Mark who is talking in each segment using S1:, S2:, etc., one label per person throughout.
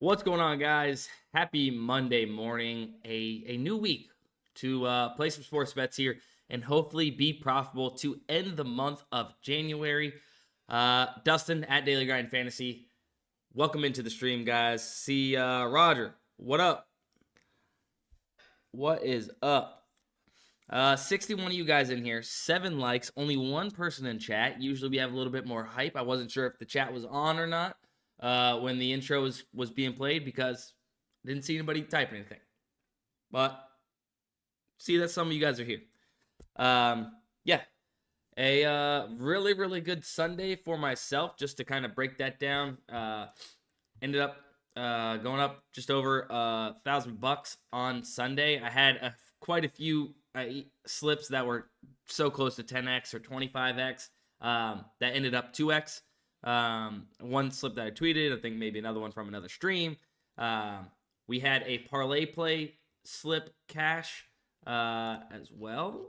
S1: What's going on, guys? Happy Monday morning. A new week to play some sports bets here and hopefully be profitable to end the month of January. Dustin at Daily Grind Fantasy. Welcome into the stream, guys. See Roger. What up? What is up? 61 of you guys in here, 7 likes, only 1 person in chat. Usually we have a little bit more hype. I wasn't sure if the chat was on or not when the intro was being played because I didn't see anybody type anything. But see that some of you guys are here. Yeah, a really, really good Sunday for myself. Just to kind of break that down, ended up going up just over $1,000 on Sunday. I had quite a few slips that were so close to 10x or 25x that ended up 2x. One slip that I tweeted, I think maybe another one from another stream. We had a ParlayPlay slip cash as well.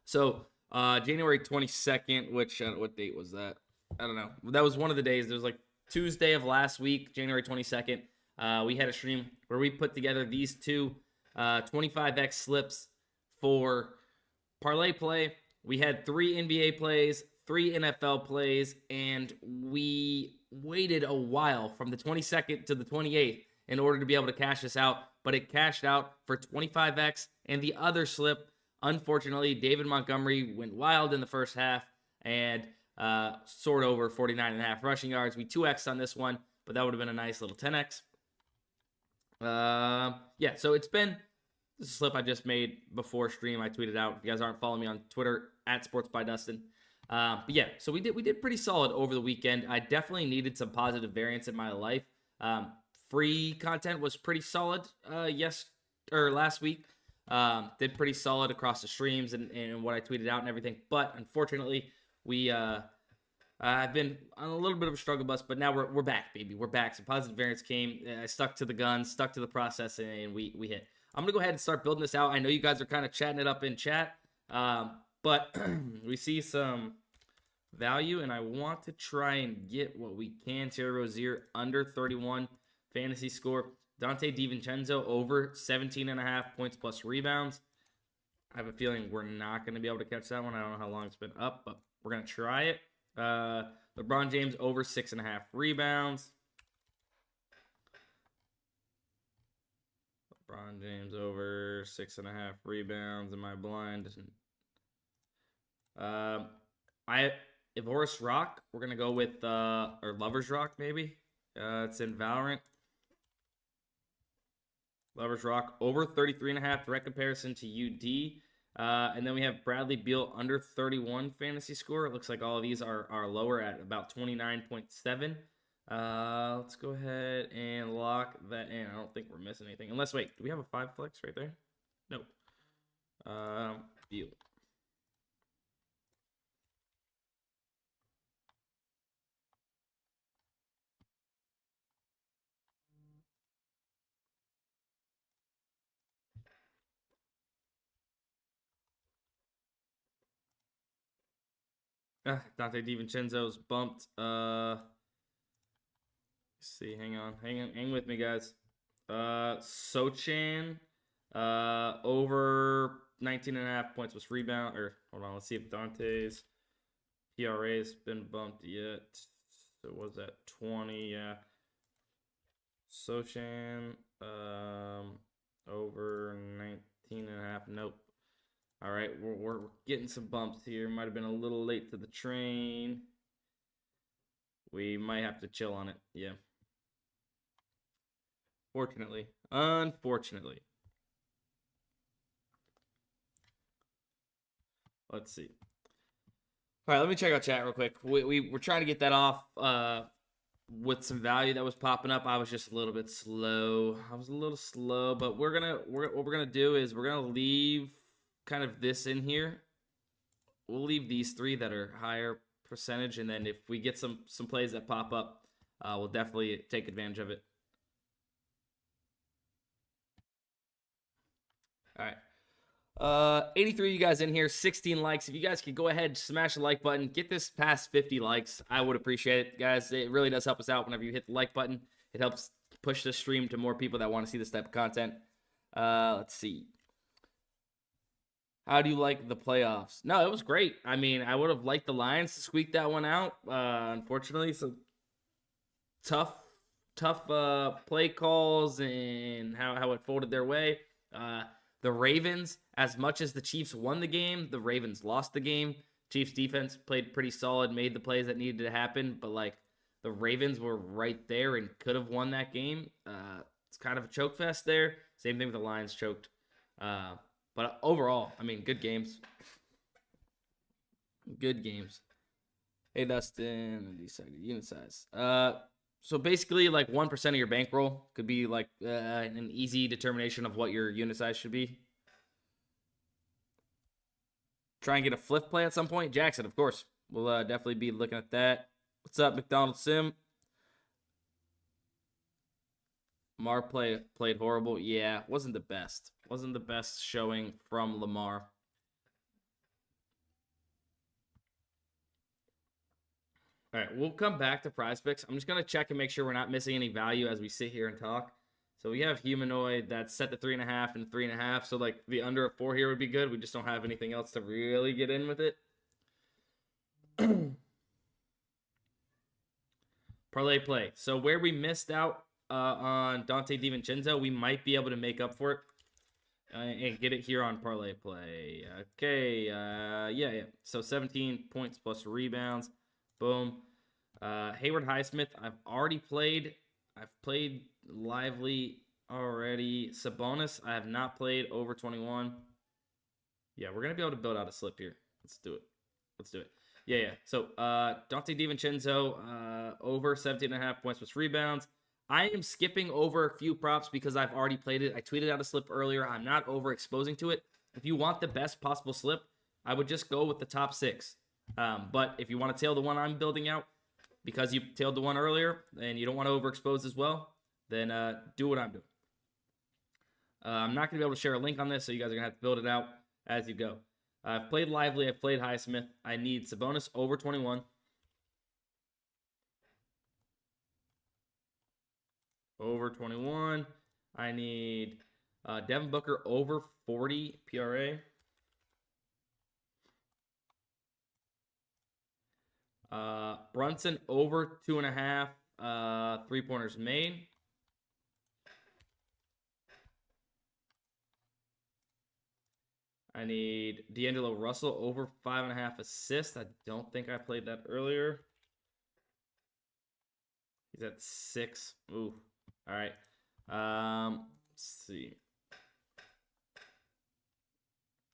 S1: So January 22nd, which what date was that? I don't know. That was one of the days. There was like Tuesday of last week, January 22nd. We had a stream where we put together these two 25x slips for ParlayPlay. We had 3 NBA plays, 3 NFL plays, and we waited a while from the 22nd to the 28th in order to be able to cash this out, but it cashed out for 25x. And the other slip, unfortunately, David Montgomery went wild in the first half and soared over 49.5 rushing yards. We 2x on this one, but that would have been a nice little 10x. Yeah, so it's been this is a slip I just made before stream. I tweeted out. If you guys aren't following me on Twitter, at sportsbydustin. But yeah, so we did pretty solid over the weekend. I definitely needed some positive variance in my life. Free content was pretty solid last week. Did pretty solid across the streams and what I tweeted out and everything. But unfortunately, I've been on a little bit of a struggle bus, but now we're back, baby. We're back. Some positive variance came. I stuck to the guns, stuck to the process, and we hit. I'm going to go ahead and start building this out. I know you guys are kind of chatting it up in chat, but we see some value, and I want to try and get what we can. Terry Rozier, under 31 fantasy score. Dante DiVincenzo, over 17.5 points plus rebounds. I have a feeling we're not going to be able to catch that one. I don't know how long it's been up, but we're going to try it. LeBron James, over 6.5 rebounds. LeBron James over 6.5 rebounds in my blind. Horace Rock, we're gonna go with or Lovers Rock maybe. It's in Valorant. Lovers Rock over 33.5 direct comparison to UD. And then we have Bradley Beal under 31 fantasy score. It looks like all of these are lower at about 29.7. Let's go ahead and lock that in. I don't think we're missing anything. Unless, wait, do we have a 5 flex right there? Nope. Beal. Dante DiVincenzo's bumped. Let's see, hang with me, guys. Sochan, over 19.5 points was rebound. Or hold on, let's see if Dante's PRA has been bumped yet. So what was that? 20, yeah. Sochan, over 19.5. Nope. All right, we're getting some bumps here. Might have been a little late to the train. We might have to chill on it. Yeah. Unfortunately. Let's see. All right, let me check out chat real quick. We're trying to get that off with some value that was popping up. I was just a little bit slow. But what we're gonna do is we're gonna leave kind of this in here. We'll leave these 3 that are higher percentage, and then if we get some plays that pop up, we'll definitely take advantage of it. All right, 83 of you guys in here, 16 likes. If you guys could go ahead, smash the like button, get this past 50 likes, I would appreciate it, guys. It really does help us out whenever you hit the like button. It helps push the stream to more people that want to see this type of content. Let's see. How do you like the playoffs? No, it was great. I mean, I would have liked the Lions to squeak that one out. Unfortunately, some tough play calls and how it folded their way. The Ravens, as much as the Chiefs won the game, the Ravens lost the game. Chiefs defense played pretty solid, made the plays that needed to happen, but like the Ravens were right there and could have won that game. It's kind of a choke fest there. Same thing with the Lions choked. But overall, I mean, good games. Good games. Hey, Dustin, unit size. So basically, like 1% of your bankroll could be like an easy determination of what your unit size should be. Try and get a Fliff play at some point. Jackson, of course. We'll definitely be looking at that. What's up, McDonald Sim? Lamar played horrible. Yeah, wasn't the best. Wasn't the best showing from Lamar. All right, we'll come back to PrizePicks. I'm just going to check and make sure we're not missing any value as we sit here and talk. So we have humanoid that's set to 3.5 and 3.5. So like the under at 4 here would be good. We just don't have anything else to really get in with it. Parlay play. So where we missed out on Dante DiVincenzo, we might be able to make up for it and get it here on Parlay play. Okay, yeah. So 17 points plus rebounds. Boom. Hayward Highsmith, I've already played. I've played Lively already. Sabonis, I have not played over 21. Yeah, we're going to be able to build out a slip here. Let's do it. Yeah. So, Dante DiVincenzo, over 17.5 points plus rebounds. I am skipping over a few props because I've already played it. I tweeted out a slip earlier. I'm not overexposing to it. If you want the best possible slip, I would just go with the top 6. But if you want to tail the one I'm building out, because you tailed the one earlier and you don't want to overexpose as well, then do what I'm doing. I'm not going to be able to share a link on this, so you guys are going to have to build it out as you go. I've played Lively. I've played Highsmith. I need Sabonis over 21. Over 21. I need Devin Booker over 40 PRA. Brunson over 2.5 3-pointers made. I need D'Angelo Russell over 5.5 assists. I don't think I played that earlier. He's at 6. Ooh. All right. Let's see.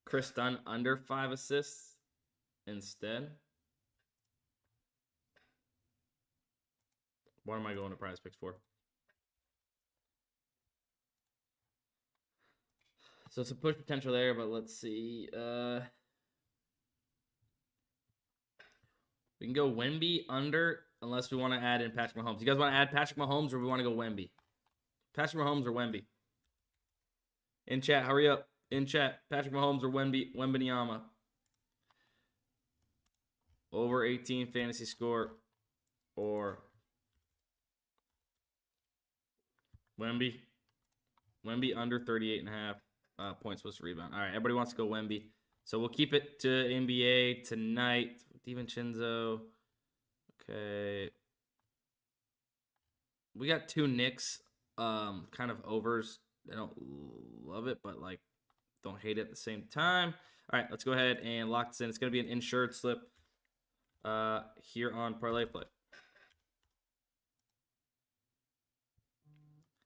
S1: Chris Dunn under 5 assists instead. What am I going to PrizePicks for? So some push potential there, but let's see. We can go Wemby under, unless we want to add in Patrick Mahomes. You guys want to add Patrick Mahomes, or we want to go Wemby? Patrick Mahomes or Wemby? In chat, hurry up. In chat, Patrick Mahomes or Wembanyama? Over 18 fantasy score, or Wemby under 38.5 points plus rebound. All right, everybody wants to go Wemby. So we'll keep it to NBA tonight. DiVincenzo. Okay. We got 2 Knicks kind of overs. I don't love it, but like don't hate it at the same time. All right, let's go ahead and lock this in. It's going to be an insured slip here on ParlayPlay.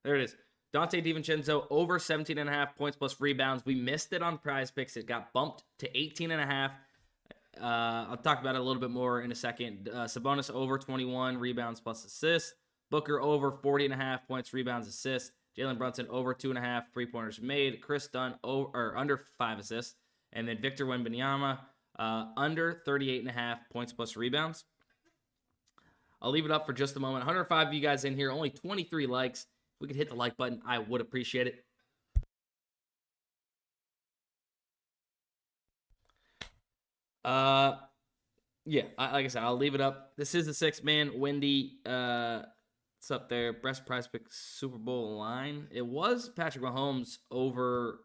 S1: There it is. Dante DiVincenzo over 17.5 points plus rebounds. We missed it on PrizePicks. It got bumped to 18.5. I'll talk about it a little bit more in a second. Sabonis over 21 rebounds plus assists. Booker over 40.5 points, rebounds, assists. Jalen Brunson over 2.5 3-pointers made. Chris Dunn under 5 assists. And then Victor Wembanyama under 38.5 points plus rebounds. I'll leave it up for just a moment. 105 of you guys in here, only 23 likes. If we could hit the like button, I would appreciate it. Yeah, like I said, I'll leave it up. This is the 6-man Wendy. It's up there. Best PrizePicks Super Bowl line. It was Patrick Mahomes over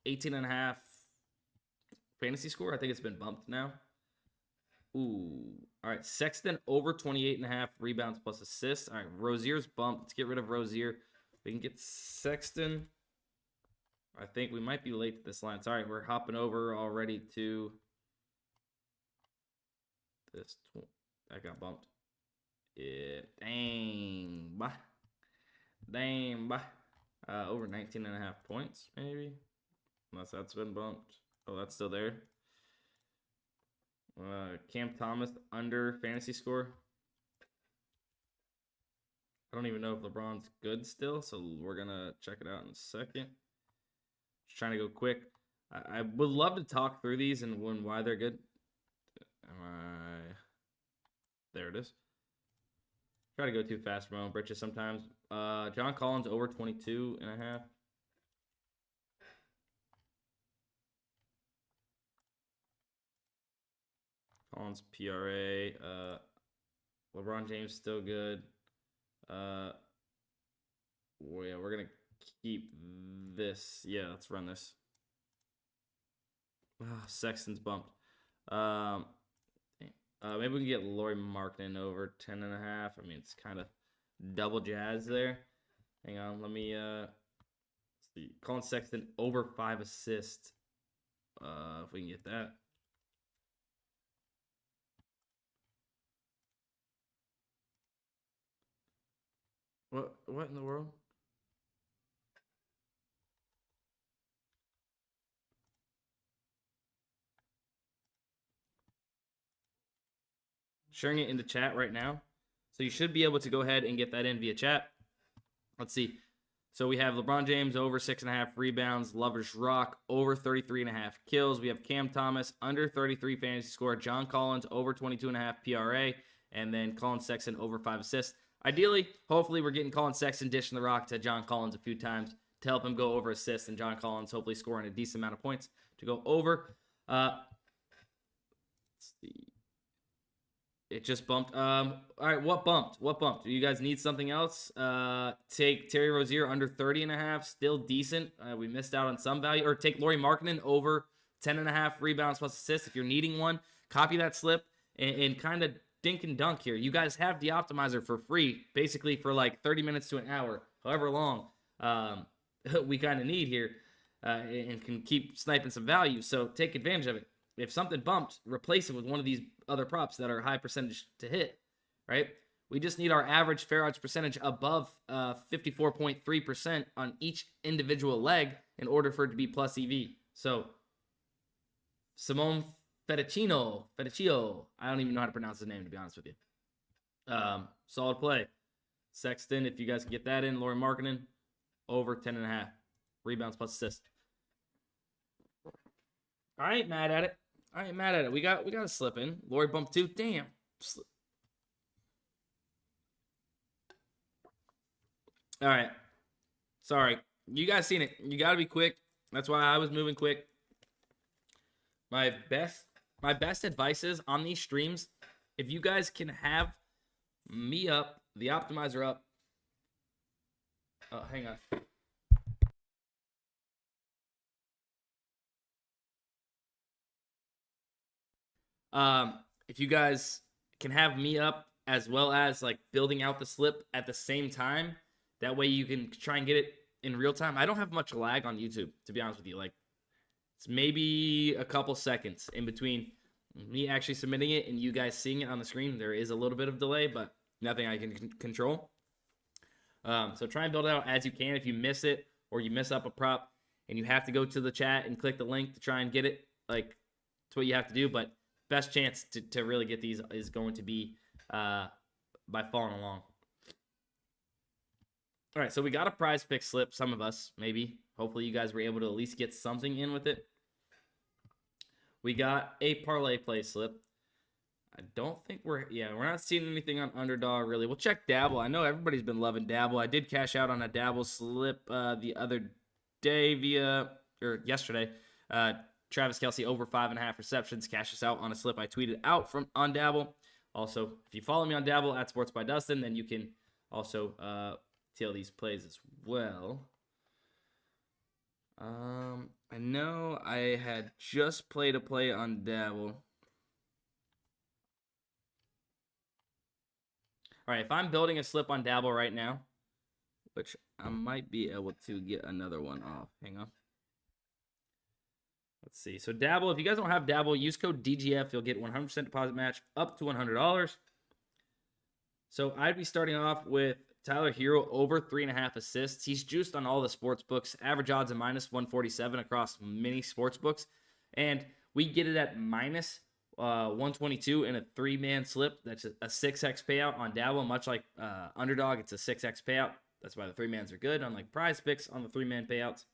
S1: 18.5 fantasy score. I think it's been bumped now. Ooh. All right. Sexton over 28.5 rebounds plus assists. All right. Rozier's bumped. Let's get rid of Rozier. We can get Sexton. I think we might be late to this line. Sorry, we're hopping over already to this. That got bumped. Yeah. Dang. Bye. Damn. Bye. Over 19.5 points, maybe. Unless that's been bumped. Oh, that's still there. Cam Thomas under fantasy score. I don't even know if LeBron's good still, so we're going to check it out in a second. Just trying to go quick. I would love to talk through these and why they're good. There it is. Try to go too fast for my own britches sometimes. John Collins over 22.5. Collins PRA. LeBron James still good. Well, yeah, we're gonna keep this. Yeah, let's run this. Sexton's bumped. Maybe we can get Lauri Markkanen over 10.5. I mean, it's kind of double jazz there. Hang on, let me see. Colin Sexton over 5 assists. If we can get that. What in the world? Sharing it into chat right now. So you should be able to go ahead and get that in via chat. Let's see. So we have LeBron James over 6.5 rebounds. Lovers Rock over 33.5 kills. We have Cam Thomas under 33 fantasy score. John Collins over 22.5 PRA. And then Colin Sexton over 5 assists. Ideally, hopefully we're getting Colin Sexton dishing the rock to John Collins a few times to help him go over assists. And John Collins hopefully scoring a decent amount of points to go over. Let's see. It just bumped. All right, what bumped? What bumped? Do you guys need something else? Take Terry Rozier under 30.5, still decent. We missed out on some value. Or take Lauri Markkanen over 10.5 rebounds plus assists. If you're needing one, copy that slip and kind of dink and dunk here. You guys have the optimizer for free, basically for like 30 minutes to an hour, however long we kind of need here, and can keep sniping some value. So take advantage of it. If something bumped, replace it with one of these other props that are high percentage to hit, right? We just need our average fair odds percentage above 54.3% on each individual leg in order for it to be plus EV. So, Simone Fettuccino, I don't even know how to pronounce his name, to be honest with you. Solid play. Sexton, if you guys can get that in. Lauri Markkanen, over 10.5 rebounds plus assists. I ain't mad at it. We got a slip in. Lauri bumped 2. Damn. All right. Sorry. You guys seen it. You got to be quick. That's why I was moving quick. My best advice is on these streams, if you guys can have me up, the optimizer up. Oh, hang on. If you guys can have me up as well as like building out the slip at the same time, that way you can try and get it in real time. I don't have much lag on YouTube, to be honest with you. Like, it's maybe a couple seconds in between me actually submitting it and you guys seeing it on the screen. There is a little bit of delay, but nothing I can control. So try and build it out as you can. If you miss it or you miss up a prop and you have to go to the chat and click the link to try and get it, like, it's what you have to do. But best chance to really get these is going to be by following along. All right, so we got a prize pick slip, some of us, maybe. Hopefully you guys were able to at least get something in with it. We got a ParlayPlay slip. I don't think we're not seeing anything on Underdog, really. We'll check Dabble. I know everybody's been loving Dabble. I did cash out on a Dabble slip the other day yesterday. Travis Kelce over 5.5 receptions. Cash us out on a slip I tweeted out on Dabble. Also, if you follow me on Dabble at Sports by Dustin, then you can also tail these plays as well. I know I had just played a play on Dabble. All right, if I'm building a slip on Dabble right now, which I might be able to get another one off. Hang on. Let's see. So Dabble, if you guys don't have Dabble, use code DGF. You'll get 100% deposit match up to $100. So I'd be starting off with Tyler Hero over 3.5 assists. He's juiced on all the sports books. Average odds of minus 147 across many sports books. And we get it at minus 122 in a 3-man slip. That's a 6x payout on Dabble. Much like Underdog, it's a 6x payout. That's why the 3-mans are good, unlike PrizePicks on the 3-man payouts.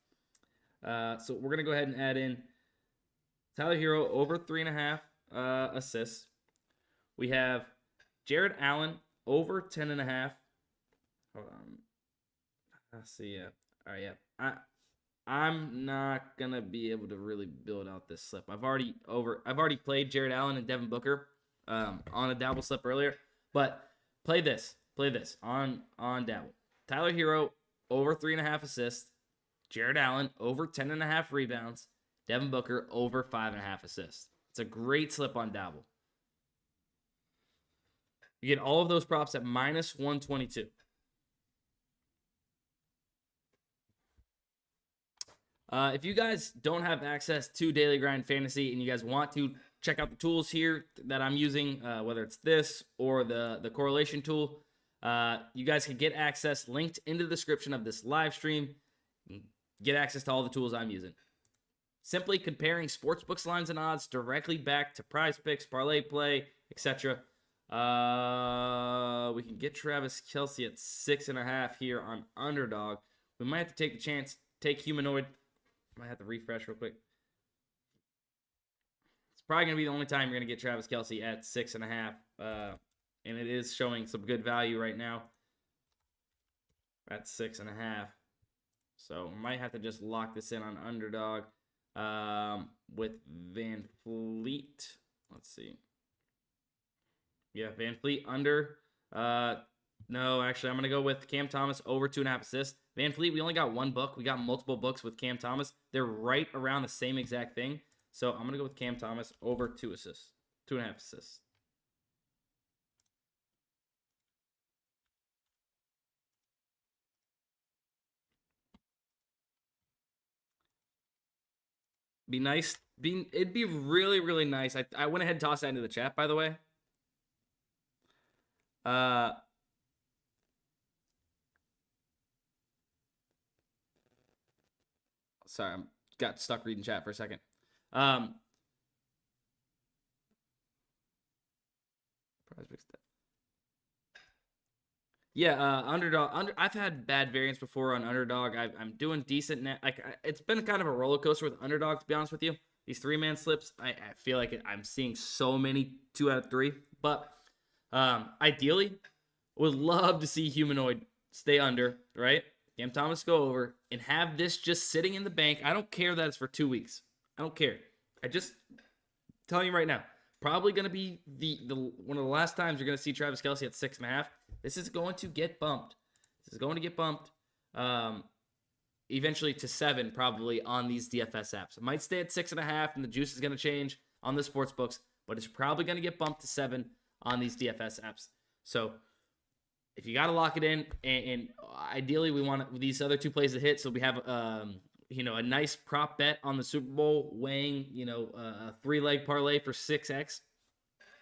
S1: So we're going to go ahead and add in Tyler Hero over 3.5 assists. We have Jared Allen over 10.5. Hold on. Let's see. Yeah. All right. Yeah. I'm not gonna be able to really build out this slip. I've already played Jared Allen and Devin Booker on a Dabble slip earlier, but play this on Dabble. Tyler Hero over 3.5 assists. Jared Allen over 10.5 rebounds. Devin Booker over 5.5 assists. It's a great slip on Dabble. You get all of those props at minus 122. If you guys don't have access to Daily Grind Fantasy and you guys want to check out the tools here that I'm using, whether it's this or the correlation tool, you guys can get access linked in the description of this live stream. Get access to all the tools I'm using. Simply comparing sportsbooks lines and odds directly back to PrizePicks, ParlayPlay, etc. We can get Travis Kelce at 6.5 here on Underdog. We might have to take the chance, take Humanoid. Might have to refresh real quick. It's probably going to be the only time you're going to get Travis Kelce at 6.5. And it is showing some good value right now at 6.5. So might have to just lock this in on Underdog with Van Fleet. Let's see. Yeah, Van Fleet under. No, actually, I'm going to go with Cam Thomas over 2.5 assists. Van Fleet, we only got one book. We got multiple books with Cam Thomas. They're right around the same exact thing. So I'm going to go with Cam Thomas over 2 assists. 2.5 assists. Be nice. It'd be really, really nice. I went ahead and tossed that into the chat, by the way. Sorry, I got stuck reading chat for a second. Yeah, Underdog. I've had bad variance before on Underdog. I'm doing decent now. It's been kind of a roller coaster with Underdog, to be honest with you. These 3-man slips, I feel like I'm seeing so many 2 out of 3. But ideally, would love to see Humanoid stay under, right? Cam Thomas go over and have this just sitting in the bank. I don't care that it's for 2 weeks. I don't care. I just telling you right now, probably going to be the one of the last times you're going to see Travis Kelce at 6.5. This is going to get bumped. Eventually to 7 probably on these DFS apps. It might stay at 6.5 and the juice is going to change on the sports books, but it's probably going to get bumped to 7 on these DFS apps. So if you got to lock it in, and ideally we want these other 2 plays to hit, so we have a nice prop bet on the Super Bowl weighing a 3-leg parlay for 6x.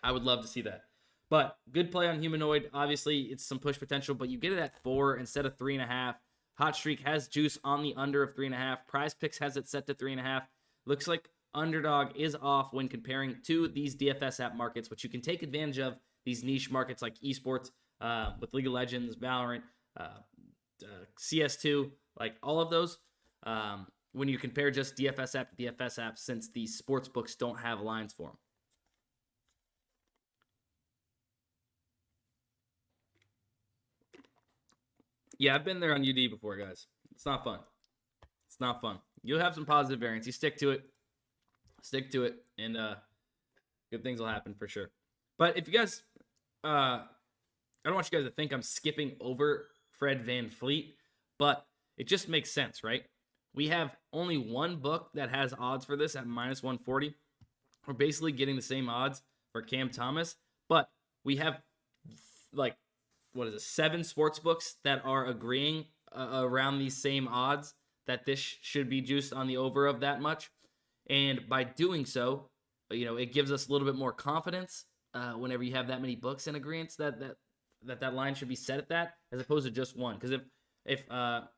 S1: I would love to see that. But good play on Humanoid. Obviously, it's some push potential, but you get it at 4 instead of 3.5. Hot Streak has juice on the under of 3.5. PrizePicks has it set to 3.5. Looks like Underdog is off when comparing to these DFS app markets, which you can take advantage of, these niche markets like esports, with League of Legends, Valorant, CS2, like all of those. When you compare just DFS app to DFS app, since these sports books don't have lines for them. Yeah, I've been there on UD before, guys. It's not fun. It's not fun. You'll have some positive variance. You stick to it. Stick to it, and good things will happen for sure. But if you guys, I don't want you guys to think I'm skipping over Fred VanVleet, but it just makes sense, right? We have only one book that has odds for this at minus 140. We're basically getting the same odds for Cam Thomas, but we have like, 7 sports books that are agreeing around these same odds that this should be juiced on the over of that much. And by doing so, it gives us a little bit more confidence whenever you have that many books in agreement that line should be set at that, as opposed to just one. Because if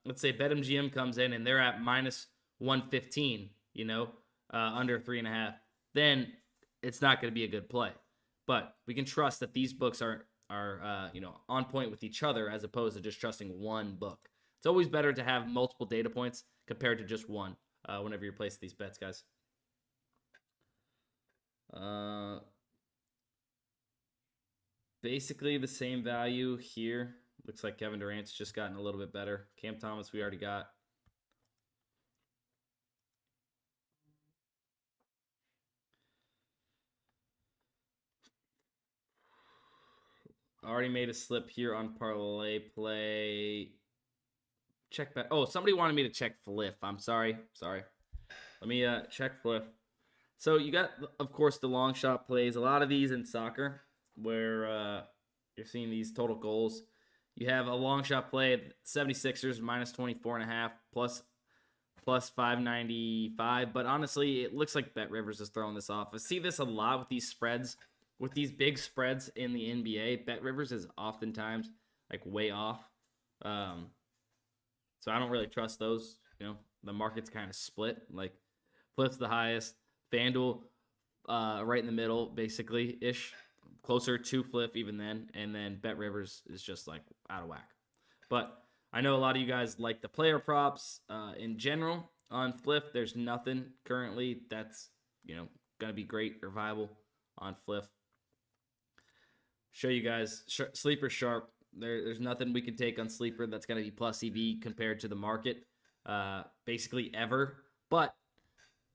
S1: let's say BetMGM comes in and they're at minus 115, under 3.5, then it's not going to be a good play. But we can trust that these books are on point with each other, as opposed to just trusting one book. It's always better to have multiple data points compared to just one whenever you're placing these bets, guys. Basically the same value here. Looks like Kevin Durant's just gotten a little bit better. Cam Thomas we already got. Already made a slip here on ParlayPlay. Check back. Oh, somebody wanted me to check Fliff. I'm sorry. Let me check Fliff. So you got, of course, the long shot plays. A lot of these in soccer where you're seeing these total goals. You have a long shot play at 76ers minus 24.5 plus 595. But honestly, it looks like BetRivers is throwing this off. I see this a lot with these spreads. With these big spreads in the NBA, BetRivers is oftentimes like way off. So I don't really trust those. The market's kind of split. Like Fliff's the highest, FanDuel right in the middle, basically ish, closer to Fliff even then, and then BetRivers is just like out of whack. But I know a lot of you guys like the player props in general on Fliff. There's nothing currently that's gonna be great or viable on Fliff. Show you guys Sleeper Sharp. There's nothing we can take on Sleeper that's going to be plus EV compared to the market, basically ever. But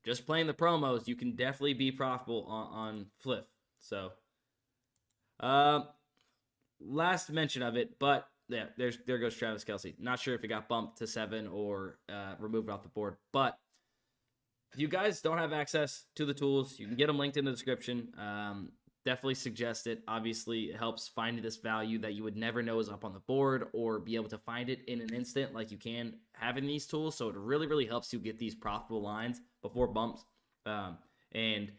S1: just playing the promos, you can definitely be profitable on Fliff. So, last mention of it, but yeah, there goes Travis Kelce. Not sure if it got bumped to 7 or removed off the board. But if you guys don't have access to the tools, you can get them linked in the description. Definitely suggest it. Obviously, it helps finding this value that you would never know is up on the board, or be able to find it in an instant like you can having these tools. So it really, really helps you get these profitable lines before bumps. And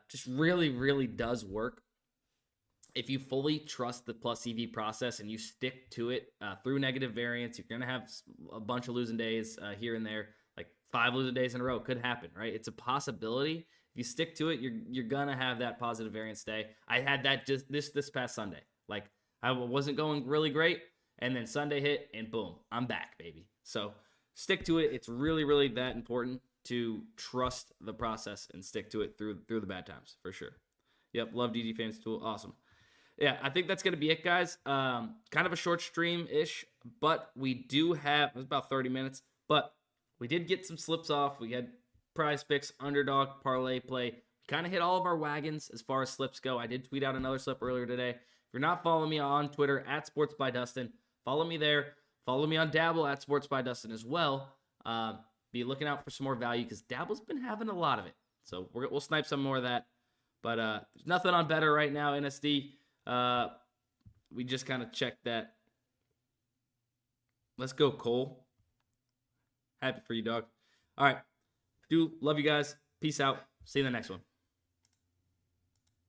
S1: just really, really does work. If you fully trust the plus EV process and you stick to it through negative variance, you're going to have a bunch of losing days here and there. Like 5 losing days in a row could happen, right? It's a possibility. If you stick to it, you're gonna have that positive variance day. I had that just this past Sunday. Like I wasn't going really great, and then Sunday hit, and boom, I'm back, baby. So stick to it. It's really, really that important to trust the process and stick to it through the bad times for sure. Yep, love DG Fans Tool, awesome. Yeah, I think that's gonna be it, guys. Kind of a short stream ish, but we do have, it was about 30 minutes, but we did get some slips off. We had PrizePicks, Underdog, ParlayPlay. Kind of hit all of our wagons as far as slips go. I did tweet out another slip earlier today. If you're not following me on Twitter at sportsbydustin, follow me there. Follow me on Dabble at sportsbydustin as well. Be looking out for some more value because Dabble's been having a lot of it. So we'll snipe some more of that. But there's nothing on better right now, NSD. We just kind of checked that. Let's go, Cole. Happy for you, dog. All right. Love you guys. Peace out. See you in the next one.